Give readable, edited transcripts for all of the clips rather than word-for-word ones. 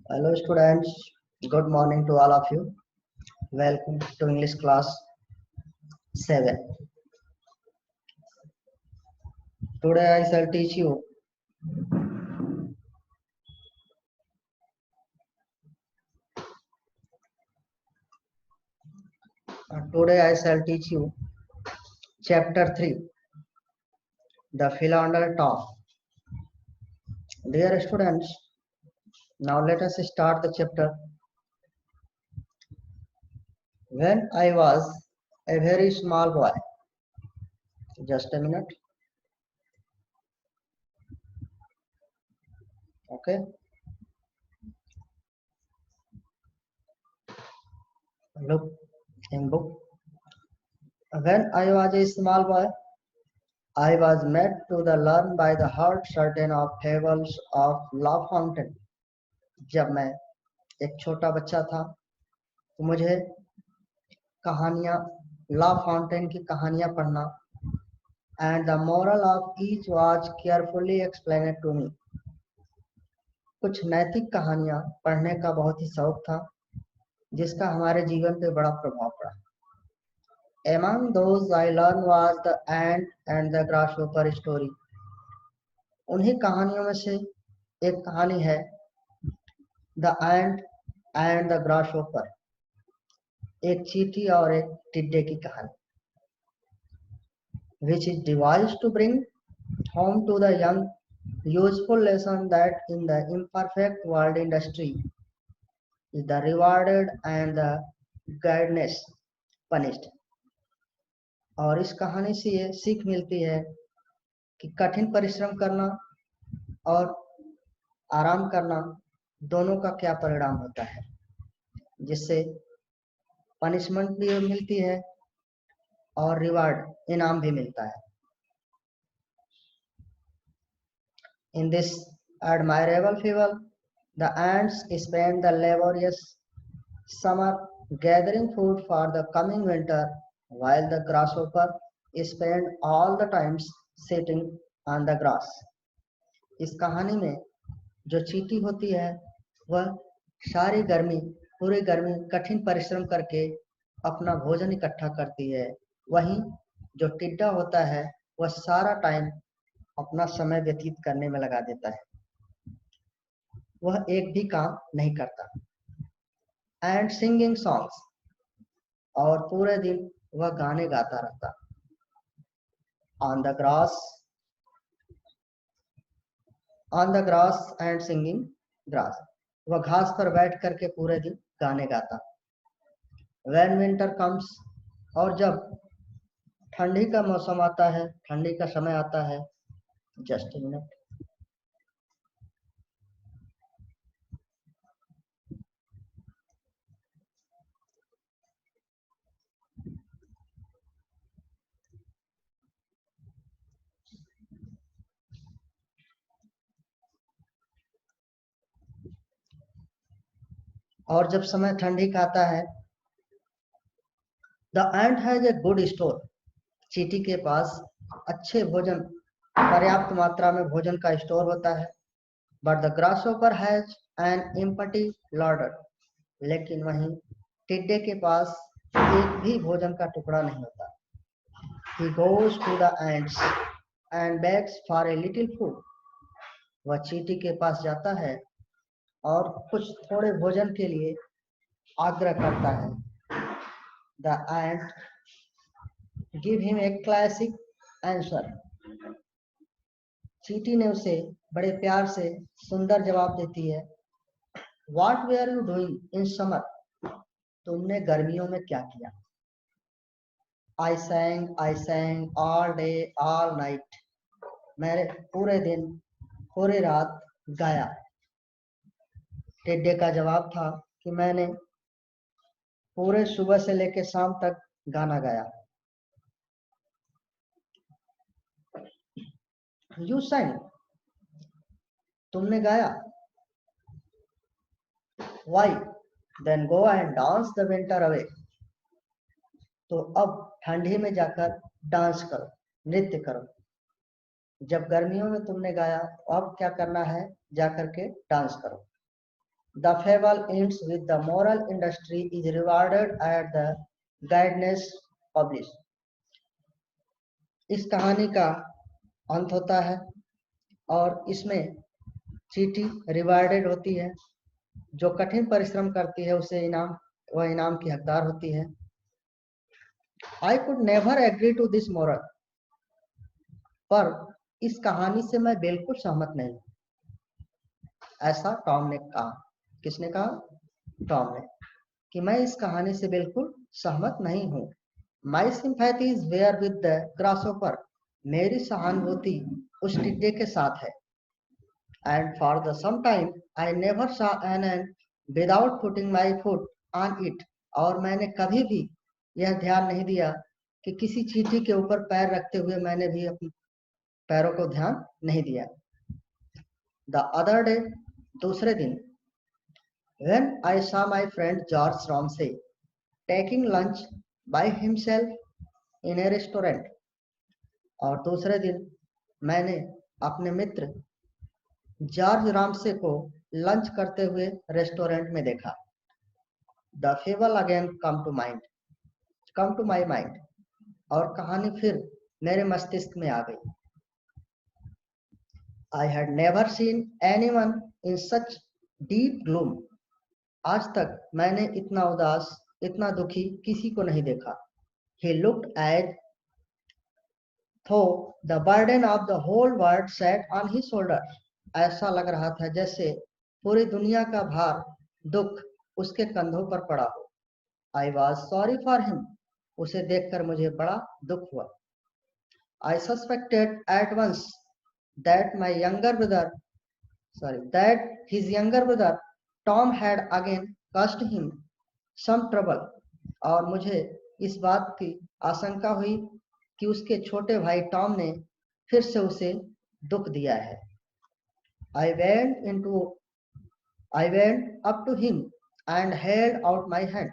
Hello students, good morning to all of you. Welcome to English class 7. Today I shall teach you chapter 3, the philander talk. Dear students, now let us start the chapter. When I was a very small boy, just a minute, okay, look in book. When I was a small boy, I was made to the learn by the heart certain of fables of La Fontaine. जब मैं एक छोटा बच्चा था तो मुझे कहानियाँ ला fountain की कहानियाँ पढ़ना and the moral of each was carefully explained to me. कुछ नैतिक कहानियाँ पढ़ने का बहुत ही शौक था जिसका हमारे जीवन पे बड़ा प्रभाव पड़ा। Among those I learned was the ant and the grasshopper story। उन्हीं कहानियों में से एक कहानी है the ant and the grasshopper, एक चींटी और एक टिड्डे की कहानी, which is devised to bring home to the young useful lesson that in the imperfect world industry is the rewarded and the guidance punished। और इस कहानी से ये सीख मिलती है कि कठिन परिश्रम करना और आराम करना दोनों का क्या परिणाम होता है, जिससे पनिशमेंट भी मिलती है और रिवार्ड इनाम भी मिलता है। In this admirable fable, the ants spend the laborious summer gathering food for the coming winter, while the grasshopper spend all the times sitting on the grass। इस कहानी में जो चींटी होती है वह पूरी गर्मी कठिन परिश्रम करके अपना भोजन इकट्ठा करती है, वहीं जो टिड्डा होता है वह सारा टाइम अपना समय व्यतीत करने में लगा देता है, वह एक भी काम नहीं करता। एंड सिंगिंग सॉन्ग्स, और पूरे दिन वह गाने गाता रहता। On the grass and singing grass, वह घास पर बैठ करके पूरे दिन गाने गाता। व्हेन विंटर कम्स, और जब ठंडी का मौसम आता है, ठंडी का समय आता है, जस्ट अ मिनट, और जब समय ठंडी का आता है, the ant has a good store, चींटी के पास अच्छे भोजन, पर्याप्त मात्रा में भोजन का स्टोर होता है। But the grasshopper has an empty larder, लेकिन वहीं टिड्डे के पास एक भी भोजन का टुकड़ा नहीं होता। He goes to the ants and begs for a little food, वह चींटी के पास जाता है और कुछ थोड़े भोजन के लिए आग्रह करता है। The ant give him a classic answer, चींटी ने उसे बड़े प्यार से सुंदर जवाब देती है। What were you doing in summer, तुमने गर्मियों में क्या किया? I sang all day all night, मैंने पूरे दिन पूरी रात गाया। टिड्डे का जवाब था कि मैंने पूरे सुबह से लेकर शाम तक गाना गाया। You sang, तुमने गाया। Why? Then go and dance the winter away, तो अब ठंडी में जाकर डांस करो, नृत्य करो। जब गर्मियों में तुमने गाया, अब क्या करना है, जाकर के डांस करो। The fable ends with the moral industry is rewarded at the guidance published. इस कहानी का अंत होता है और इसमें चींटी रिवार्डेड होती है। जो कठिन परिश्रम करती है उसे वह इनाम की हकदार होती है। I could never agree to this moral. पर इस कहानी से मैं बिल्कुल सहमत नहीं, ऐसा टॉम ने कहा। किसने कहा? टॉम ने, कि मैं इस कहानी से बिल्कुल सहमत नहीं हूँ। My sympathy is where with the grasshopper. मेरी सहानुभूति उस टिड्डे के साथ है। And for the some time I never saw an ant without putting my foot on it. और मैंने कभी भी यह ध्यान नहीं दिया कि किसी चींटी के ऊपर पैर रखते हुए मैंने भी अपने पैरों को ध्यान नहीं दिया। The other day, दूसरे दिन, when I saw my friend George Ramsay taking lunch by himself in a restaurant. और दूसरे दिन मैंने अपने मित्र जॉर्ज रामसे को लंच करते हुए रेस्टोरेंट में देखा। The fable again come to my mind. और कहानी फिर मेरे मस्तिष्क में आ गई। I had never seen anyone in such deep gloom. आज तक मैंने इतना उदास, इतना दुखी किसी को नहीं देखा। He looked as though the burden of the whole world sat on his shoulders. ऐसा लग रहा था जैसे पूरी दुनिया का भार, दुख उसके कंधों पर पड़ा हो। I was sorry for him. उसे देखकर मुझे बड़ा दुख हुआ। I suspected at once that his younger brother Tom had again caused him some trouble. और मुझे इस बात की आशंका हुई कि उसके छोटे भाई टॉम ने फिर से उसे दुख दिया है। I went up to him and held out my hand.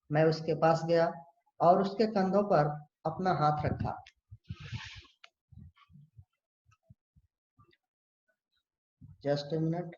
मैं उसके पास गया और उसके कंधों पर अपना हाथ रखा। Just a minute.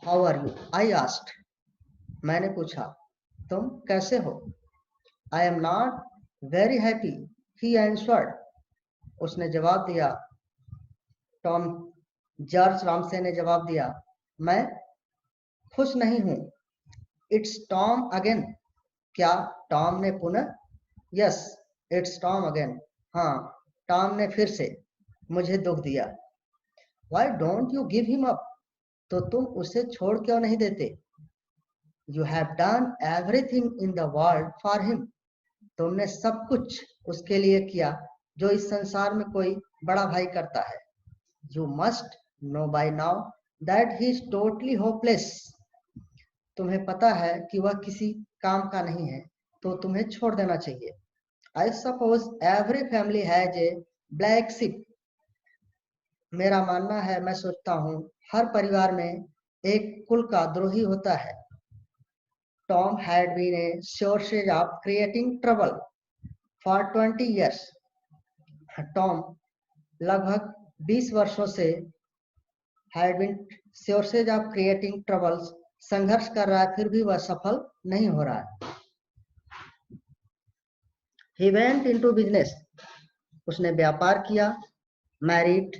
How are you? I asked. मैंने पूछा, तुम कैसे हो? I am not very happy, he answered. उसने जवाब दिया, जॉर्ज रामसे ने जवाब दिया, मैं खुश नहीं हूँ। It's Tom again. क्या टॉम ने पुनः? Yes, it's Tom again. हाँ, टॉम ने फिर से मुझे दुख दिया। Why don't you give him up? तो तुम उसे छोड़ क्यों नहीं देते? You have done everything in the world for him. तुमने सब कुछ उसके लिए किया जो इस संसार में कोई बड़ा भाई करता है। You must know by now that he is totally hopeless. तुम्हें पता है कि वह किसी काम का नहीं है, तो तुम्हें छोड़ देना चाहिए। I suppose every family has a black sheep. मेरा मानना है, मैं सोचता हूँ, हर परिवार में एक कुल का द्रोही होता है। Tom had been a source of creating trouble for 20 years. Tom लगभग 20 वर्षों से had been sources of creating troubles, संघर्ष कर रहा है, फिर भी वह सफल नहीं हो रहा है। He went into business. उसने व्यापार किया, married,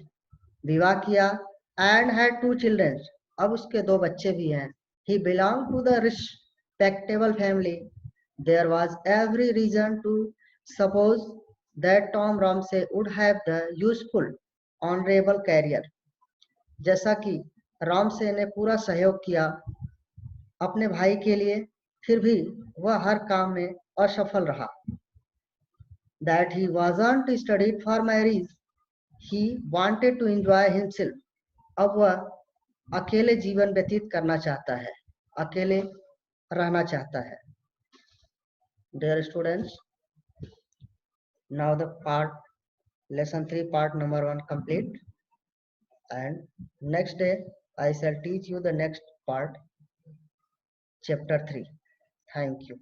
विवाह किया, and had 2 children. अब उसके 2 बच्चे भी हैं। He belonged to the respectable family. There was every reason to suppose that Tom Ramsay would have the useful, honorable career. जैसा कि रामसे ने पूरा सहयोग किया अपने भाई के लिए, फिर भी वह हर काम में असफल रहा। That he wasn't studied for marriage. He wanted to enjoy himself. अब वह अकेले जीवन व्यतीत करना चाहता है, अकेले रहना चाहता है। Dear students, now the lesson 3 part number 1 complete, and next day I shall teach you the next part, chapter 3. Thank you.